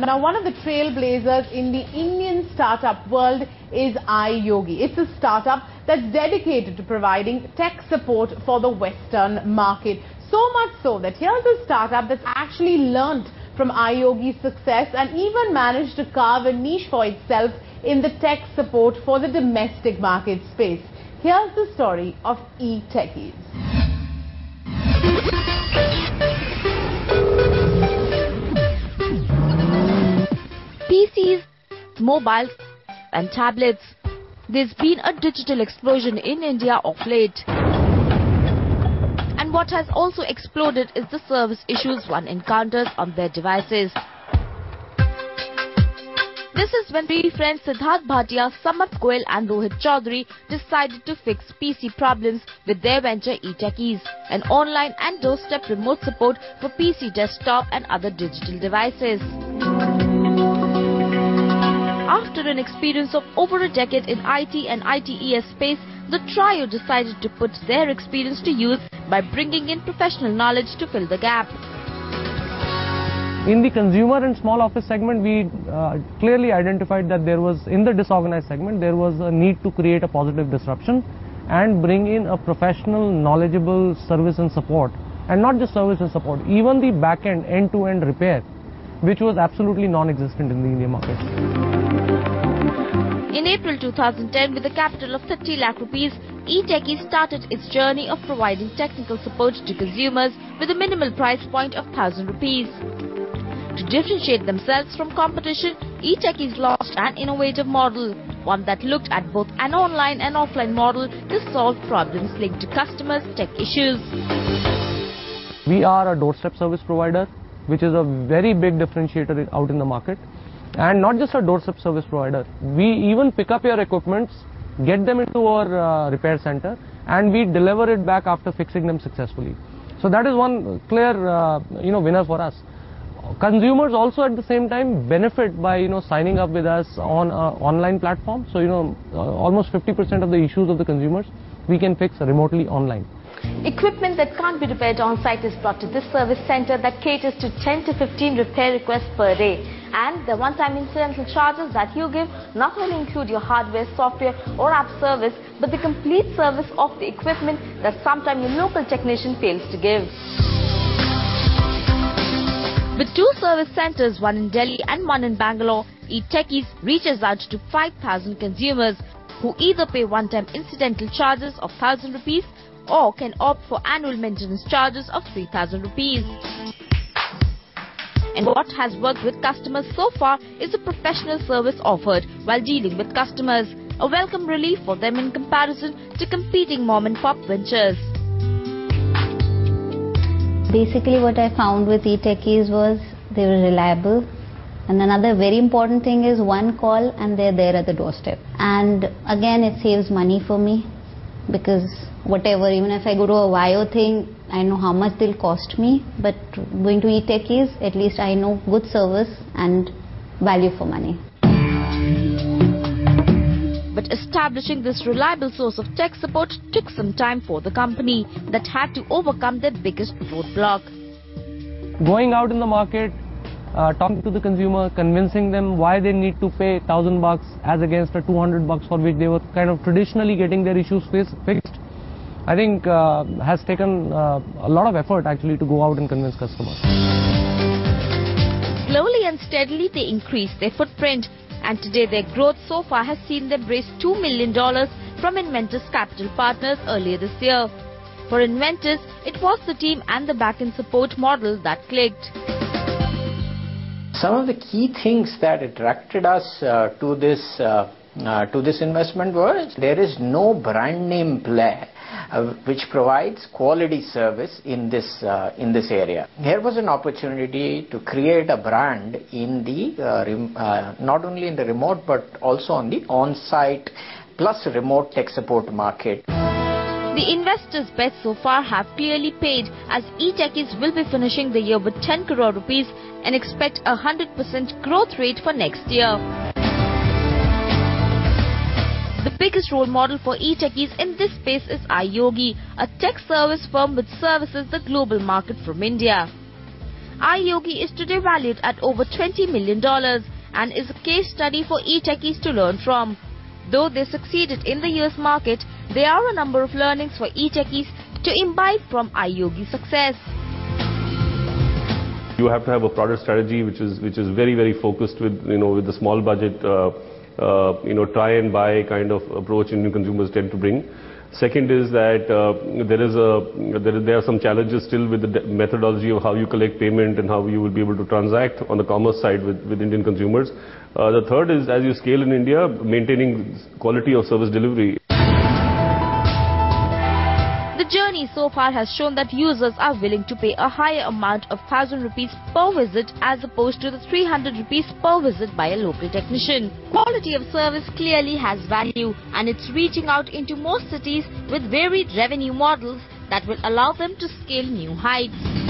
Now, one of the trailblazers in the Indian startup world is iYogi. It's a startup that's dedicated to providing tech support for the Western market. So much so that here's a startup that's actually learnt from iYogi's success and even managed to carve a niche for itself in the tech support for the domestic market space. Here's the story of eTechies. PCs, mobiles and tablets. There's been a digital explosion in India of late. And what has also exploded is the service issues one encounters on their devices. This is when three friends Siddharth Bhatia, Samarth Goel and Rohit Chaudhary decided to fix PC problems with their venture eTechies, an online and doorstep remote support for PC, desktop and other digital devices. After an experience of over a decade in IT and ITES space, the trio decided to put their experience to use by bringing in professional knowledge to fill the gap. In the consumer and small office segment, we clearly identified that there was, in the disorganized segment, there was a need to create a positive disruption and bring in a professional, knowledgeable service and support. And not just service and support, even the back-end, end-to-end repair, which was absolutely non-existent in the Indian market. In April 2010, with a capital of 30 lakh rupees, eTechies started its journey of providing technical support to consumers with a minimal price point of 1,000 rupees. To differentiate themselves from competition, eTechies launched an innovative model, one that looked at both an online and offline model to solve problems linked to customers' tech issues. We are a doorstep service provider, which is a very big differentiator out in the market. And not just a doorstep service provider, we even pick up your equipments, get them into our repair center, and we deliver it back after fixing them successfully. So that is one clear winner for us. Consumers also at the same time benefit by signing up with us on an online platform. So almost 50% of the issues of the consumers we can fix remotely online. Equipment that can't be repaired on site is brought to this service center that caters to 10 to 15 repair requests per day. And the one-time incidental charges that you give not only include your hardware, software or app service, but the complete service of the equipment that sometimes your local technician fails to give. With two service centers, one in Delhi and one in Bangalore, eTechies reaches out to 5,000 consumers who either pay one-time incidental charges of 1,000 rupees or can opt for annual maintenance charges of 3,000 rupees. And what has worked with customers so far is the professional service offered while dealing with customers, a welcome relief for them in comparison to competing mom-and-pop ventures. Basically what I found with eTechies was they were reliable, and another very important thing is one call and they're there at the doorstep. And again, it saves money for me, because whatever, even if I go to a Wio thing, I know how much they'll cost me, but going to eTechies, at least I know good service and value for money. But establishing this reliable source of tech support took some time for the company that had to overcome their biggest roadblock. Going out in the market, talking to the consumer, convincing them why they need to pay $1,000 as against a $200 for which they were kind of traditionally getting their issues fixed, I think has taken a lot of effort actually to go out and convince customers. Slowly and steadily they increased their footprint, and today their growth so far has seen them raise $2 million from Inventors Capital Partners earlier this year. For Inventors, it was the team and the back-end support model that clicked. Some of the key things that attracted us to this investment was there is no brand name player which provides quality service in this area. Here was an opportunity to create a brand in the not only in the remote but also on the on-site plus remote tech support market. The investors' bets so far have clearly paid, as eTechies will be finishing the year with 10 crore rupees and expect a 100% growth rate for next year. The biggest role model for eTechies in this space is iYogi, a tech service firm which services the global market from India. iYogi is today valued at over $20 million and is a case study for e-techies to learn from. Though they succeeded in the US market, there are a number of learnings for e-techies to imbibe from iYogi's success. You have to have a product strategy which is very, very focused with the small budget try and buy kind of approach Indian consumers tend to bring. Second is that there are some challenges still with the methodology of how you collect payment and how you will be able to transact on the commerce side with Indian consumers. The third is, as you scale in India, maintaining quality of service delivery. The journey so far has shown that users are willing to pay a higher amount of 1,000 rupees per visit as opposed to the 300 rupees per visit by a local technician. Quality of service clearly has value, and it's reaching out into more cities with varied revenue models that will allow them to scale new heights.